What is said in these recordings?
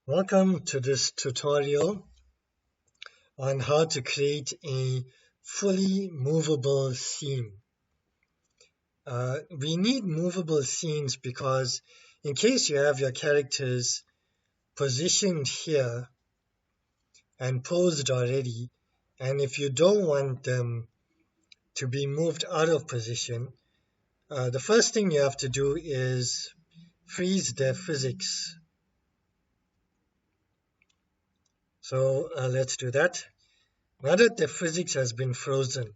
Welcome to this tutorial on how to create a fully movable scene. We need movable scenes because in case you have your characters positioned here and posed already, and if you don't want them to be moved out of position, the first thing you have to do is freeze their physics. So let's do that. Now that the physics has been frozen,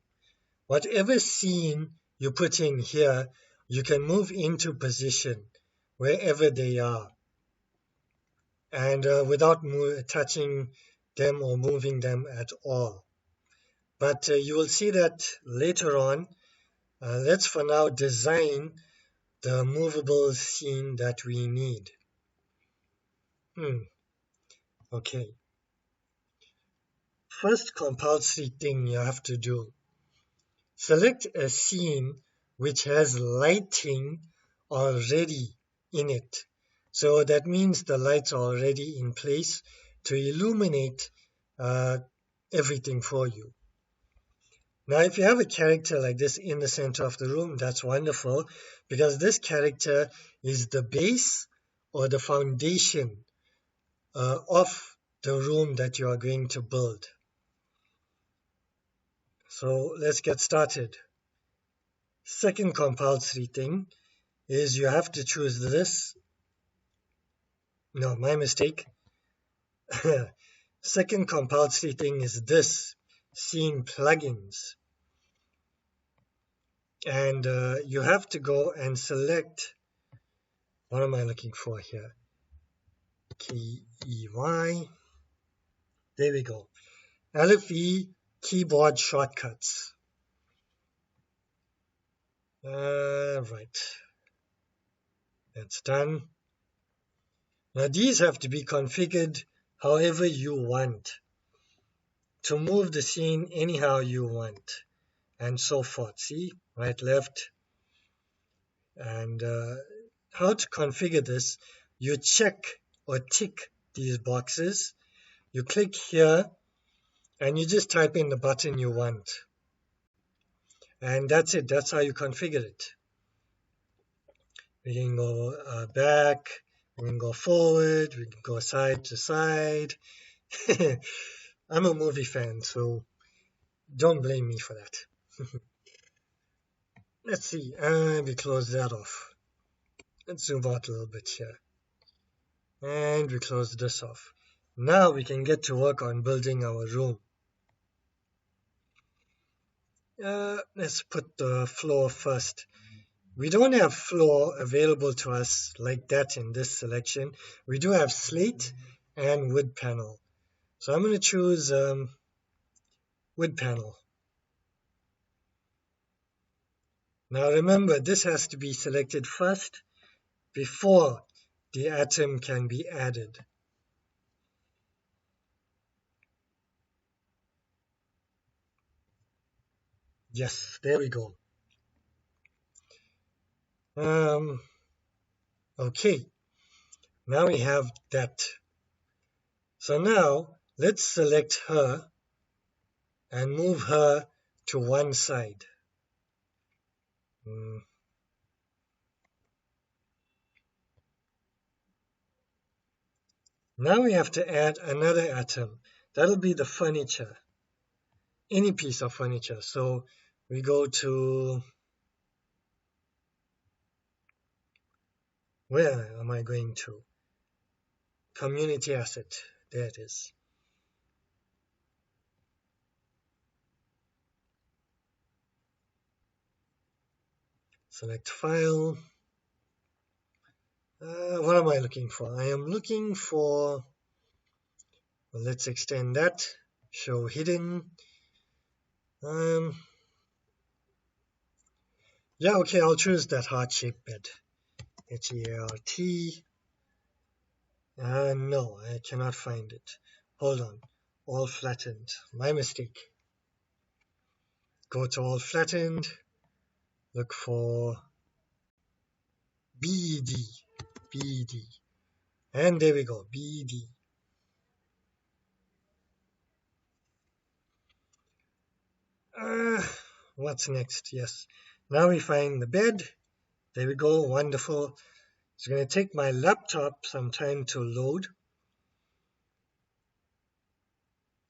whatever scene you put in here, you can move into position wherever they are, and without touching them or moving them at all. But you will see that later on. Let's for now design the movable scene that we need. Okay. First compulsory thing you have to do. Select a scene which has lighting already in it. So that means the lights are already in place to illuminate everything for you. Now, if you have a character like this in the center of the room, that's wonderful because this character is the base or the foundation of the room that you are going to build. So let's get started. Second compulsory thing is you have to choose this. No, my mistake. Second compulsory thing is this, scene plugins. And you have to go and select, what am I looking for here? KEY. There we go. LFE keyboard shortcuts. Right. That's done. Now these have to be configured however you want, to move the scene anyhow you want, and so forth. See, right, left. And how to configure this, you check or tick these boxes, you click here, and you just type in the button you want. And that's it, that's how you configure it. We can go back, we can go forward, we can go side to side. I'm a movie fan, so don't blame me for that. Let's see, and we close that off. Let's zoom out a little bit here. And we close this off. Now we can get to work on building our room. Let's put the floor first. We don't have floor available to us like that in this selection. We do have slate and wood panel. So I'm going to choose wood panel. Now remember, this has to be selected first before the atom can be added. Yes, there we go. Okay, now we have that. So now let's select her and move her to one side. Now we have to add another atom. That'll be the furniture, any piece of furniture. So we go to, where am I going to? Community asset, there it is. Select file. What am I looking for? I am looking for, well, let's extend that, show hidden. Yeah, okay, I'll choose that heart-shaped bed. HEART. No, I cannot find it. Hold on. All flattened. My mistake. Go to all flattened. Look for BD. BD. And there we go. BD. Uh, what's next? Yes. Now we find the bed. There we go. Wonderful. It's going to take my laptop some time to load.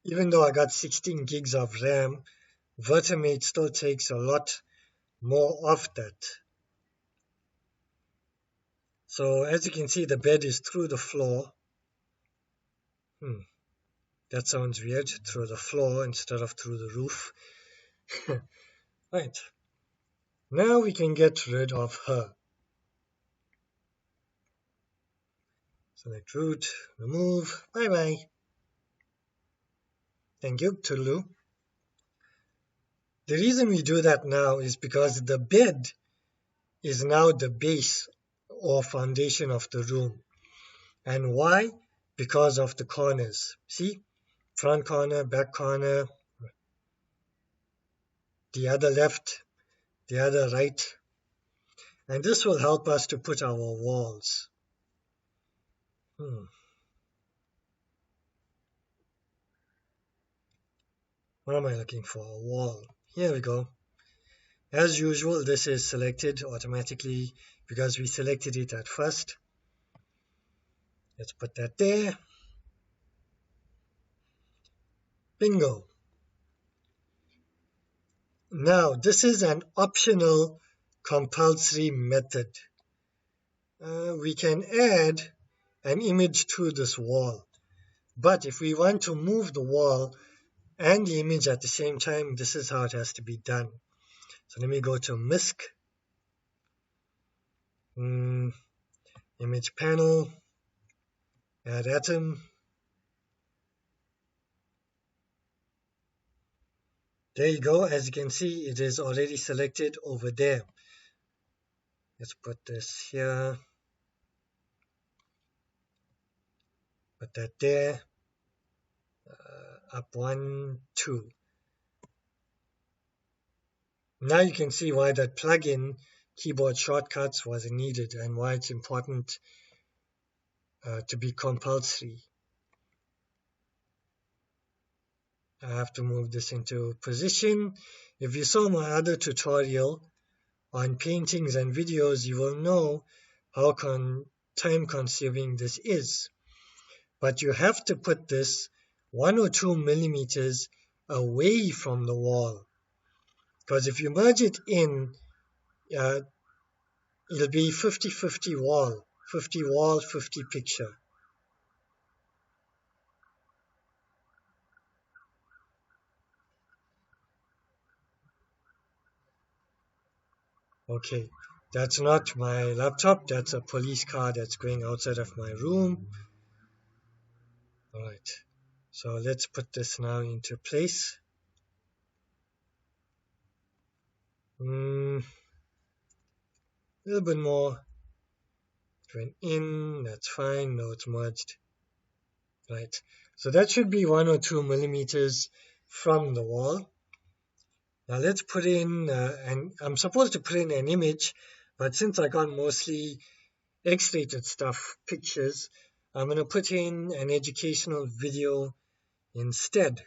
Even though I got 16 gigs of RAM, Vertimate still takes a lot more of that. So as you can see, the bed is through the floor. That sounds weird, through the floor instead of through the roof. Right. Now we can get rid of her. Select root, remove, bye bye. Thank you, Toodaloo. The reason we do that now is because the bed is now the base or foundation of the room. And why? Because of the corners. See? Front corner, back corner, the other left, the other right. And this will help us to put our walls. What am I looking for? A wall. Here we go. As usual, this is selected automatically because we selected it at first. Let's put that there. Bingo. Now, this is an optional compulsory method. We can add an image to this wall. But if we want to move the wall and the image at the same time, this is how it has to be done. So let me go to MISC, image panel, add atom. There you go. As you can see, it is already selected over there. Let's put this here. Put that there. Up 1, 2. Now you can see why that plugin keyboard shortcuts was needed and why it's important to be compulsory. I have to move this into position. If you saw my other tutorial on paintings and videos, you will know how time consuming this is. But you have to put this 1 or 2 millimeters away from the wall. Because if you merge it in, it'll be 50-50 wall. 50 wall, 50 picture. Okay, that's not my laptop. That's a police car that's going outside of my room. All right, so let's put this now into place. A little bit more. Went in, that's fine. No, it's merged. Right, so that should be 1 or 2 millimeters from the wall. Now let's put in, and I'm supposed to put in an image, but since I got mostly X-rated stuff, pictures, I'm going to put in an educational video instead.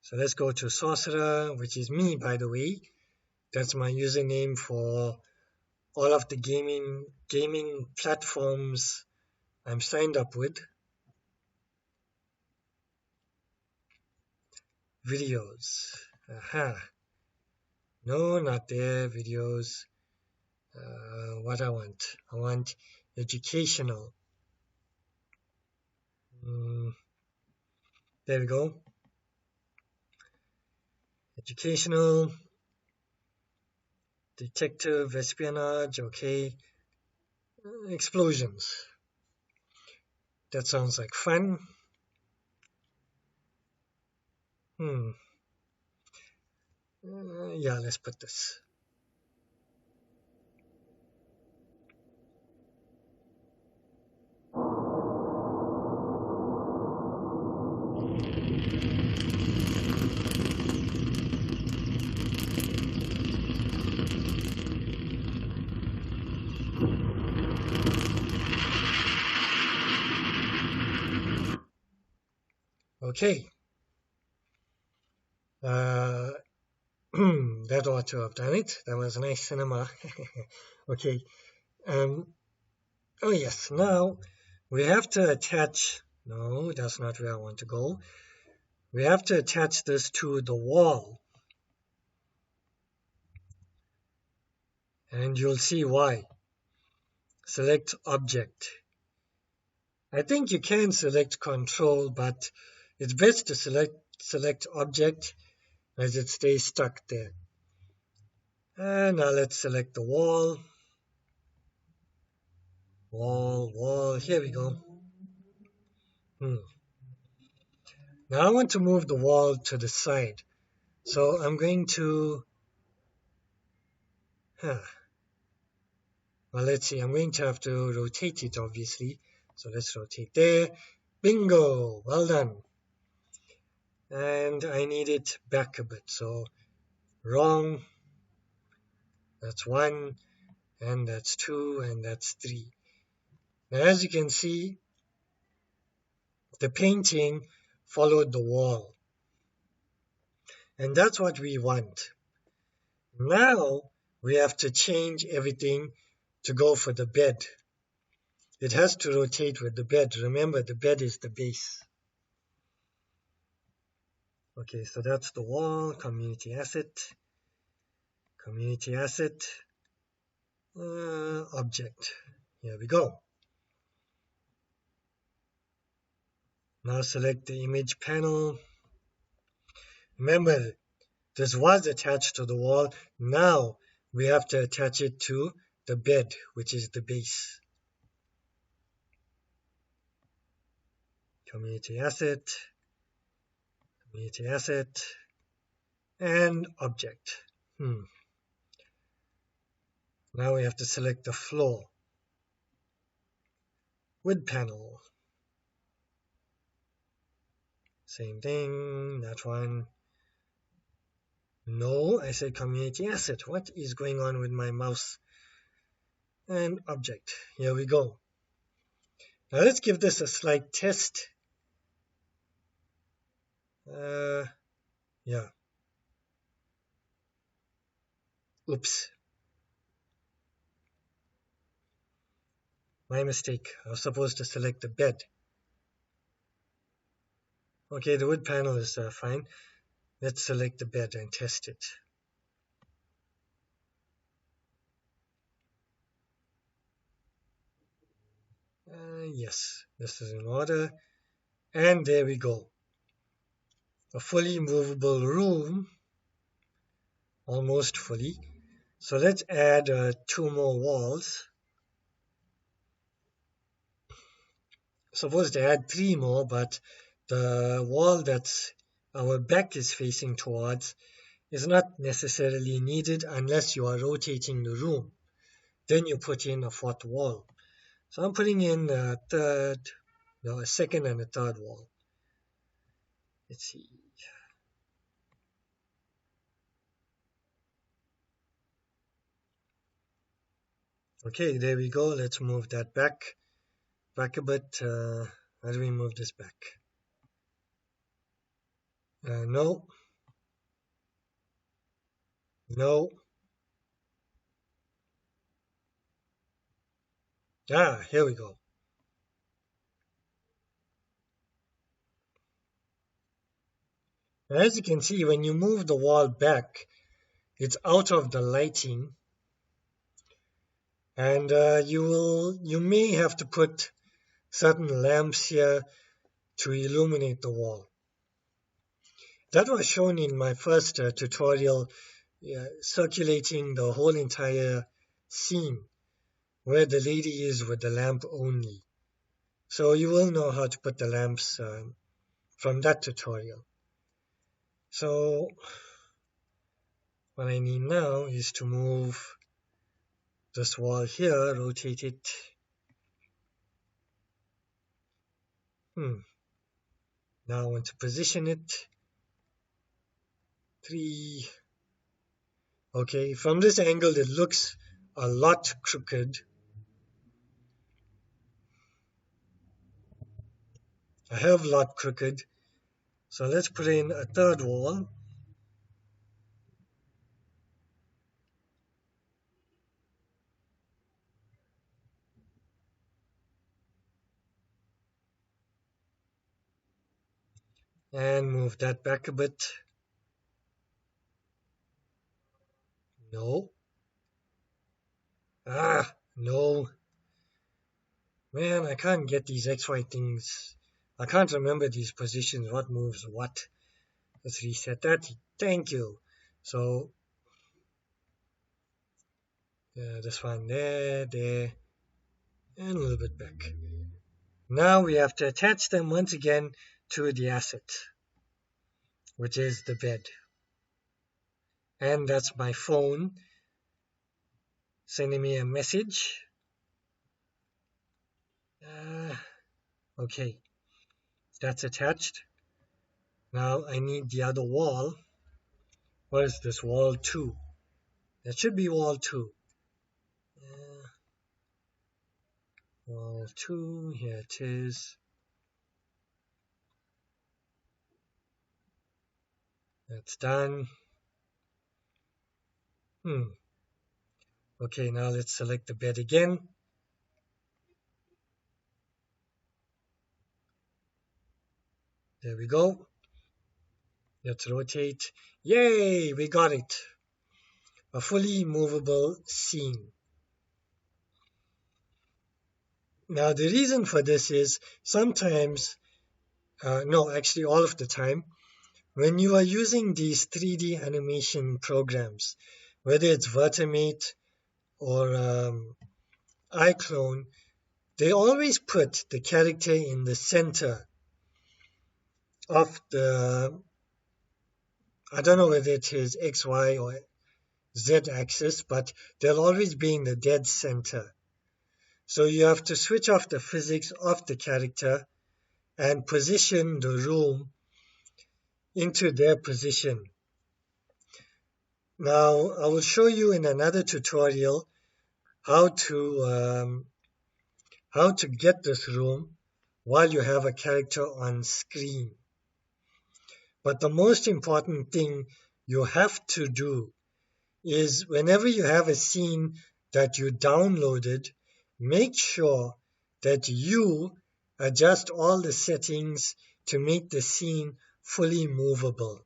So let's go to Sorcerer, which is me, by the way. That's my username for all of the gaming platforms I'm signed up with. Videos. Aha. No, not there. Videos. What I want educational. There we go. Educational, detective, espionage, okay. Explosions. That sounds like fun. Yeah, let's put this. Okay. That ought to have done it. That was nice cinema. Okay. Um, oh yes, now we have to attach. No, that's not where I want to go. We have to attach this to the wall, and you'll see why. Select object. I think you can select control, but it's best to select object as it stays stuck there. And now let's select the wall. Wall. Here we go. Hmm. Now I want to move the wall to the side. So I'm going to, huh, well, let's see. I'm going to have to rotate it, obviously. So let's rotate there. Bingo! Well done. And I need it back a bit. So wrong. That's 1, and that's 2, and that's 3. Now, as you can see, the painting followed the wall. And that's what we want. Now we have to change everything to go for the bed. It has to rotate with the bed. Remember, the bed is the base. Okay, so that's the wall, community asset, object. Here we go. Now select the image panel. Remember, this was attached to the wall. Now we have to attach it to the bed, which is the base. Community asset, and object. Now we have to select the floor. Wood panel. Same thing, that one. No, I said community asset. What is going on with my mouse? And object. Here we go. Now let's give this a slight test. Yeah. Oops. My mistake. I was supposed to select the bed. Okay, the wood panel is fine. Let's select the bed and test it. Yes, this is in order. And there we go. A fully movable room. Almost fully. So let's add 2 more walls. Supposed to add 3 more, but the wall that our back is facing towards is not necessarily needed unless you are rotating the room. Then you put in a 4th wall. So I'm putting in a 2nd and a 3rd wall. Let's see. Okay, there we go. Let's move that back a bit. How do we move this back? No. Here we go. As you can see, when you move the wall back, it's out of the lighting, and you may have to put certain lamps here to illuminate the wall. That was shown in my first tutorial, circulating the whole entire scene where the lady is with the lamp only. So you will know how to put the lamps from that tutorial. So what I need now is to move this wall here, rotate it. Now I want to position it. 3. Okay, from this angle it looks a lot crooked. A hell of a lot crooked. So let's put in a 3rd wall. and move that back a bit. No. No. Man, I can't get these XY things. I can't remember these positions, what moves what. Let's reset that. Thank you. So, this one there, and a little bit back. Now we have to attach them once again to the asset, which is the bed. And that's my phone sending me a message. Uh, okay, that's attached. Now I need the other wall. What is this? Wall 2. That should be wall 2. Uh, wall 2, here it is. That's done. Okay, now let's select the bed again. There we go. Let's rotate. Yay, we got it. A fully movable scene. Now the reason for this is sometimes, no, actually all of the time, when you are using these 3D animation programs, whether it's Vertimate or iClone, they always put the character in the center of the, I don't know whether it is X, Y, or Z axis, but they'll always be in the dead center. So you have to switch off the physics of the character and position the room into their position. Now, I will show you in another tutorial how to get this room while you have a character on screen. But the most important thing you have to do is whenever you have a scene that you downloaded, make sure that you adjust all the settings to make the scene fully movable.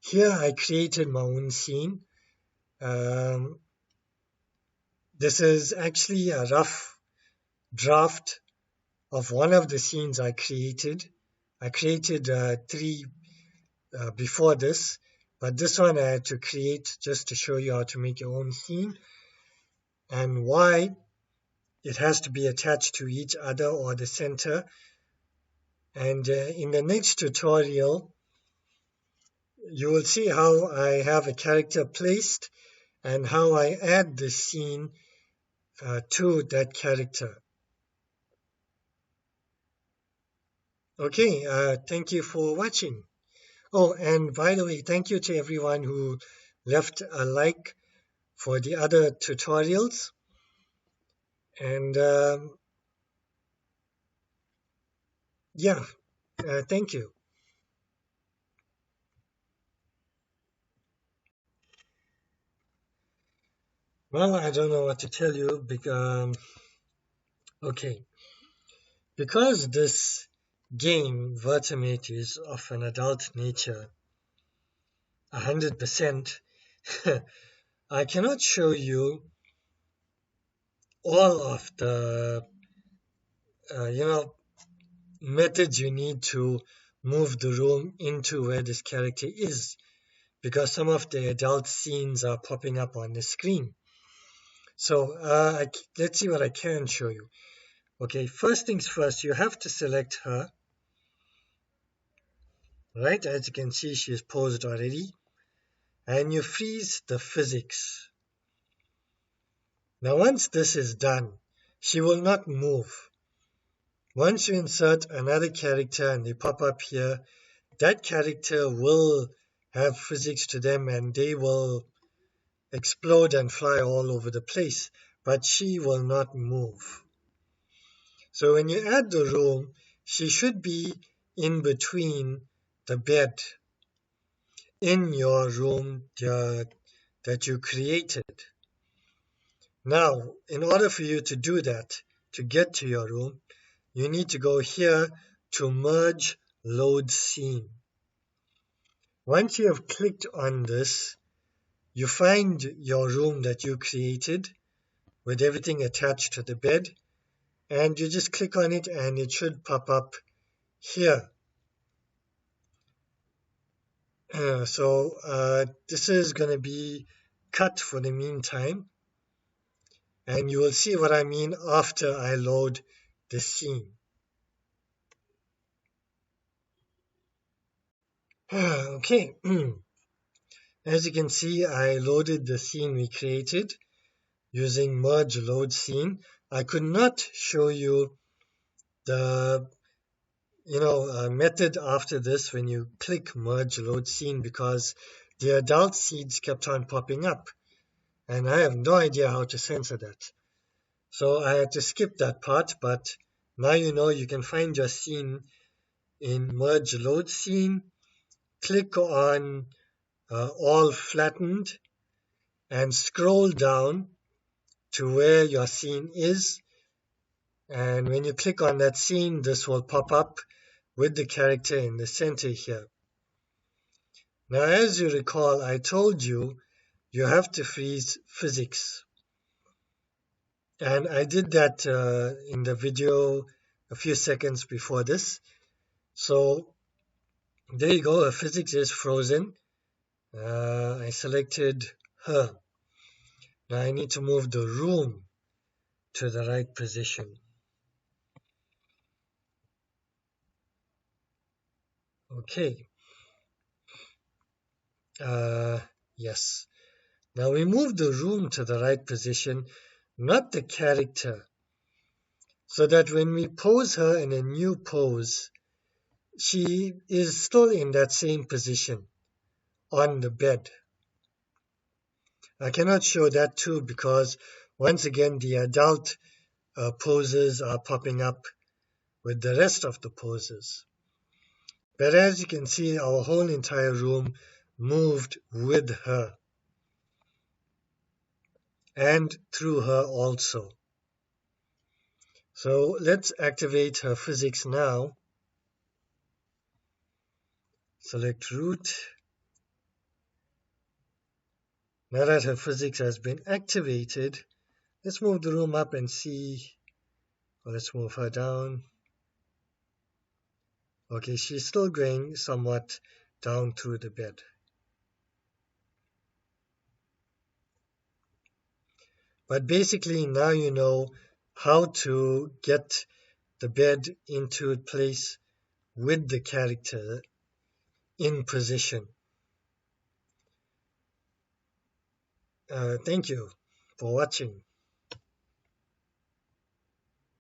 Here I created my own scene. This is actually a rough draft of one of the scenes I created. I created 3 before this, but this one I had to create just to show you how to make your own scene and why it has to be attached to each other or the center. And in the next tutorial, you will see how I have a character placed and how I add the scene to that character. Okay, thank you for watching. Oh, and by the way, thank you to everyone who left a like for the other tutorials. And yeah, thank you. Well, I don't know what to tell you because, okay, because this game, Vertimate, is of an adult nature, 100%, I cannot show you all of the, you know, methods you need to move the room into where this character is, because some of the adult scenes are popping up on the screen. So let's see what I can show you. Okay, first things first, you have to select her. Right, as you can see, she is posed already. And you freeze the physics. Now, once this is done, she will not move. Once you insert another character and they pop up here, that character will have physics to them and they will explode and fly all over the place, but she will not move. So when you add the room, she should be in between the bed in your room that you created. Now, in order for you to do that, to get to your room, you need to go here to merge load scene. Once you have clicked on this, you find your room that you created with everything attached to the bed, and you just click on it and it should pop up here. So this is going to be cut for the meantime, and you will see what I mean after I load the scene. Okay, as you can see, I loaded the scene we created using merge load scene. I could not show you the method after this when you click merge load scene because the adult seeds kept on popping up, and I have no idea how to censor that. So I had to skip that part, but now you know you can find your scene in merge load scene, click on all flattened, and scroll down to where your scene is. And when you click on that scene, this will pop up with the character in the center here. Now, as you recall, I told you you have to freeze physics. And I did that in the video a few seconds before this. So there you go, her physics is frozen. I selected her. Now I need to move the room to the right position. Okay. Yes. Now we move the room to the right position, not the character, so that when we pose her in a new pose, she is still in that same position on the bed. I cannot show that too because once again the adult poses are popping up with the rest of the poses. But as you can see, our whole entire room moved with her and through her also. So let's activate her physics now. Select root. Now that her physics has been activated, let's move the room up and see. Or let's move her down. Okay, she's still going somewhat down through the bed. But basically now you know how to get the bed into place with the character in position. Thank you for watching.